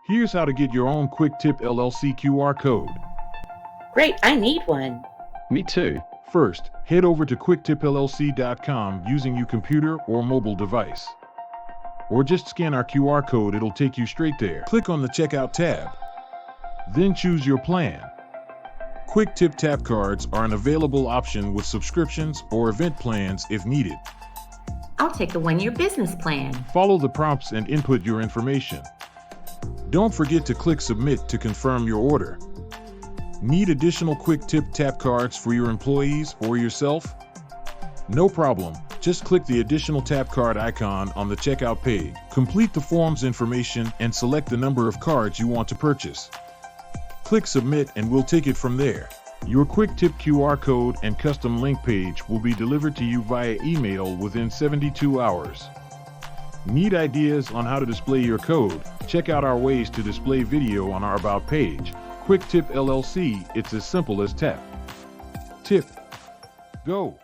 Here's how to get your own Quick Tip LLC QR code. Great, I need one. Me too. First, head over to quicktipllc.com using your computer or mobile device. Or just scan our QR code, it'll take you straight there. Click on the Checkout tab. Then choose your plan. Quick Tip Tap cards are an available option with subscriptions or event plans if needed. I'll take the one-year business plan. Follow the prompts and input your information. Don't forget to click Submit to confirm your order. Need additional Quick Tip Tap cards for your employees or yourself? No problem. Just click the additional tap card icon on the checkout page. Complete the form's information and select the number of cards you want to purchase. Click Submit and we'll take it from there. Your Quick Tip QR code and custom link page will be delivered to you via email within 72 hours. Need ideas on how to display your code? Check out our ways to display video on our About page. Quick Tip LLC, it's as simple as tap, tip, go.